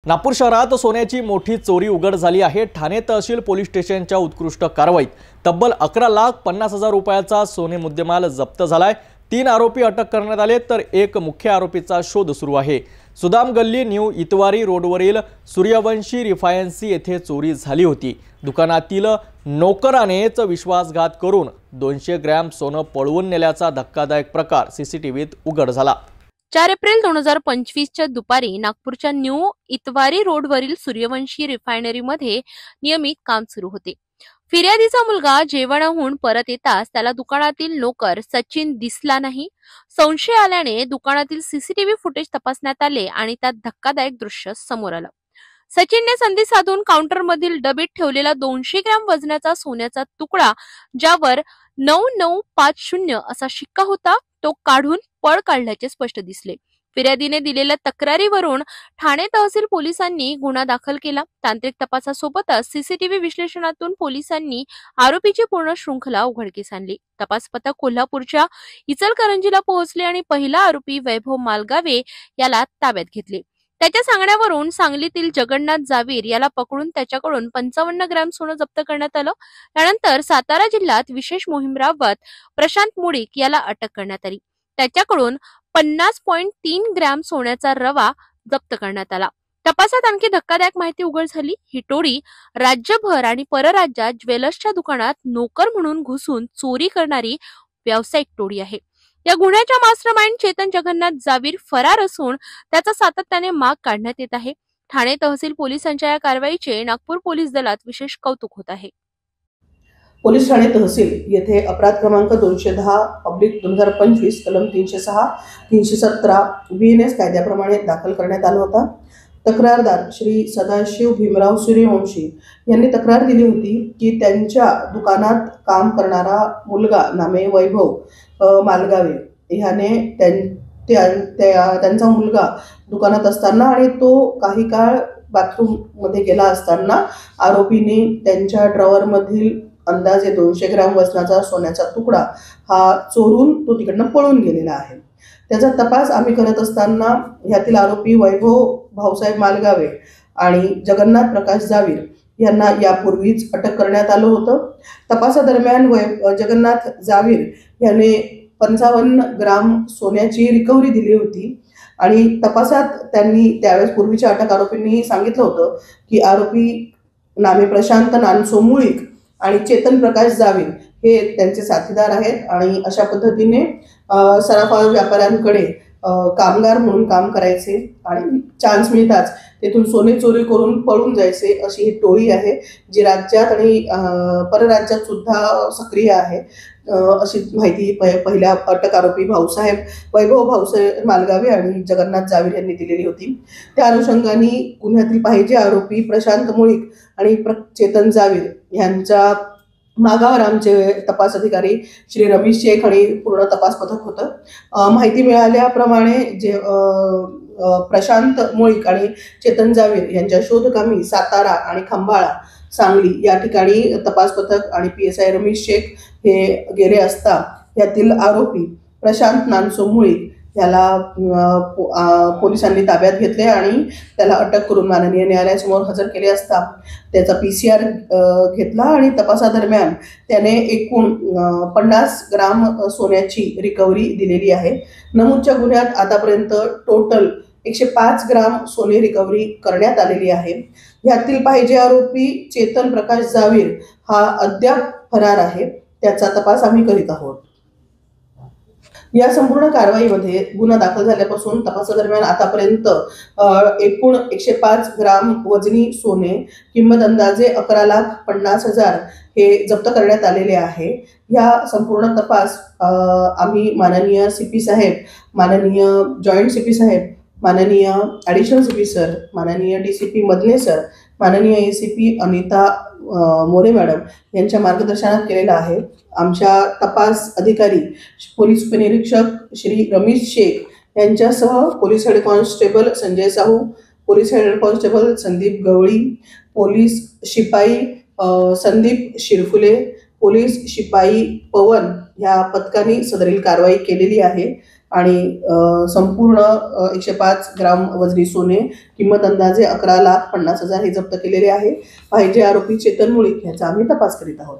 नागपूर शहरात सोन्याची मोठी चोरी उघड झाली आहे। ठाणे तहसील पोलीस स्टेशनच्या उत्कृष्ट कारवाईत तब्बल 11,50,000 रुपयाचा सोने मुद्देमाल जप्त झालाय। 3 आरोपी अटक करण्यात आले तर एक मुख्य आरोपीचा शोध सुरू आहे। सुदाम गल्ली न्यू इतवारी रोडवरील सूर्यवंशी रिफायन्सी येथे चोरी झाली होती। दुकानातील नोकरानेच विश्वासघात करून 200 ग्रॅम सोनं पळवून नेल्याचा धक्कादायक प्रकार सीसीटीव्हीत उघड झाला। 4 एप्रिल 2025च्या दुपारी नागपूरच्या न्यू इतवारी रोडवरील सूर्यवंशी रिफायनरीमध्ये नियमित काम सुरू होते। फिर्यादीचा मुलगा जेवणाहून परत येताच त्याला दुकानातील नोकर सचिन दिसला नाही। संशय आल्याने दुकानातील सीसीटीव्ही फुटेज तपासण्यात आले आणि त्यात धक्कादायक दृश्य समोर आलं। सचिनने संधी साधून काउंटरमधील डबीत ठेवलेला 200 ग्रॅम वजनाचा सोन्याचा तुकडा, ज्यावर 9950 असा शिक्का होता, तो काढून पळ काढल्याचे स्पष्ट दिसले। फिर्यादीने दिलेल्या तक्रारीवरून ठाणे तहसील पोलिसांनी गुन्हा दाखल केला। तांत्रिक तपासासोबतच सीसीटीव्ही विश्लेषणातून पोलिसांनी आरोपीची पूर्ण शृंखला उघडकीस आणली। तपास पथक कोल्हापूरच्या इचलकरंजीला पोहोचले आणि पहिला आरोपी वैभव मालगावे याला ताब्यात घेतले। त्याच्या सांगण्यावरून सांगलीतील जगन्नाथ जावीर याला पकडून त्याच्याकडून 55 ग्रॅम सोनं जप्त करण्यात आलं। त्यानंतर सातारा जिल्ह्यात विशेष मोहीम राबवत प्रशांत मुळीक याला अटक करण्यात आली। त्याच्याकडून 50.3 ग्रॅम सोन्याचा रवा जप्त करण्यात आला। तपासात आणखी धक्कादायक माहिती उघड झाली। ही टोळी राज्यभर आणि परराज्यात ज्वेलर्सच्या दुकानात नोकर म्हणून घुसून चोरी करणारी व्यावसायिक टोळी आहे। या गुन्ह्याच्या मास्टरमाइंड चेतन जगन्नाथ जावीर फरार असून त्याचा सातत्याने माग काढण्यात येत आहे। ठाणे तहसील पोलिसांच्या या कारवाईचे नागपूर पोलीस दलात विशेष कौतुक होत आहे। पोलीस ठाणे तहसील येथे अपराध क्रमांक 210/2025 कलम 306, 317 BNS कायद्याप्रमाणे दाखल करण्यात आला होता। तक्रारदार श्री सदाशिव भीमराव सूर्यवंशी यांनी तक्रार दिली होती की त्यांच्या दुकानात काम करणारा मुलगा नामे वैभव मालगावे ह्याने त्यांचा मुलगा दुकानात असताना आणि तो काही काळ बाथरूम मध्ये गेला असताना आरोपीने त्यांच्या ड्रॉवर मधील अंदाजे 200 ग्रॅम वजनाचा सोन्याचा तुकडा हा चोरून तो तिकडनं पळून गेलेला आहे। त्याचा तपास आम्ही करत असताना ह्यातील आरोपी वैभव भाऊसाहेब मालगावे आणि जगन्नाथ प्रकाश जावीर यांना यापूर्वीच अटक करण्यात आलं होतं। तपासादरम्यान जगन्नाथ जावीर याने 55 ग्राम सोन्याची रिकव्हरी दिली होती आणि तपासात त्यांनी त्यावेळेस पूर्वीच्या अटक आरोपींनी सांगितलं होतं की आरोपी नामे प्रशांत नानसो मुळीक आणि चेतन प्रकाश जावीर हे त्यांचे साथीदार आहेत आणि अशा पद्धतीने सराफा व्यापाऱ्यांकडे कामगार म्हणून काम करायचे आणि चान्स मिळताच तेथून सोने चोरी करून पळून जायचे अशी ही टोळी आहे, जी राज्यात आणि परराज्यात सुद्धा सक्रिय आहे अशी माहिती पहिल्या अटक आरोपी वैभव भाऊसाहेब मालगावे आणि जगन्नाथ जावीर यांनी दिलेली होती। त्या अनुषंगाने गुन्ह्यातील पाहिजे आरोपी प्रशांत मुळीक आणि चेतन जावीर यांच्या मागावर आमचे तपास अधिकारी श्री रमेश शेख आणि पूर्ण तपास पथक होतं। माहिती मिळाल्याप्रमाणे जे प्रशांत मुळीक आणि चेतन जावीर यांच्या शोधकामी सातारा आणि खंबाळा, सांगली या ठिकाणी तपास पथक आणि PSI रमेश शेख हे गेले असता यातील आरोपी प्रशांत नानसो मुळीक याला पोलिसांनी ताब्यात घेतले आणि त्याला अटक करून माननीय न्यायालयासमोर हजर केले असता त्याचा PCR घेतला आणि तपासादरम्यान त्याने एकूण 50 ग्राम सोन्याची रिकव्हरी दिलेली आहे। नमूदच्या गुन्ह्यात आतापर्यंत टोटल 105 ग्राम सोने रिकव्हरी करण्यात आलेली आहे। यातील पाहिजे आरोपी चेतन प्रकाश जावीर हा अद्याप फरार आहे, त्याचा तपास आम्ही करीत आहोत। या संपूर्ण कारवाईमध्ये गुन्हा दाखल झाल्यापासून तपासादरम्यान आतापर्यंत एकूण 105 ग्राम वजनी सोने किंमत अंदाजे 11,50,000 हे जप्त करण्यात आलेले आहे। या संपूर्ण तपास आम्ही माननीय CP साहेब, माननीय जॉईंट CP साहेब, माननीय ॲडिशनल CP सर, माननीय DCP मदने सर, माननीय ACP अनिता मोरे मॅडम यांच्या मार्गदर्शनात केलेला आहे। आमच्या तपास अधिकारी पोलीस उपनिरीक्षक श्री रमेश शेख यांच्यासह police head constable Sanjay Sahu, police head constable Sandeep Gawali, police शिपाई संदीप शिरफुले, पोलीस शिपाई पवन या पथकाने सदरील कारवाई केलेली आहे। आणि संपूर्ण 105 ग्राम वजनी सोने किंमत अंदाजे 11,50,000 हे जप्त केलेले आहे. पाहिजे आरोपी चेतन मुळीक याचा आम्ही तपास करीत आहोत.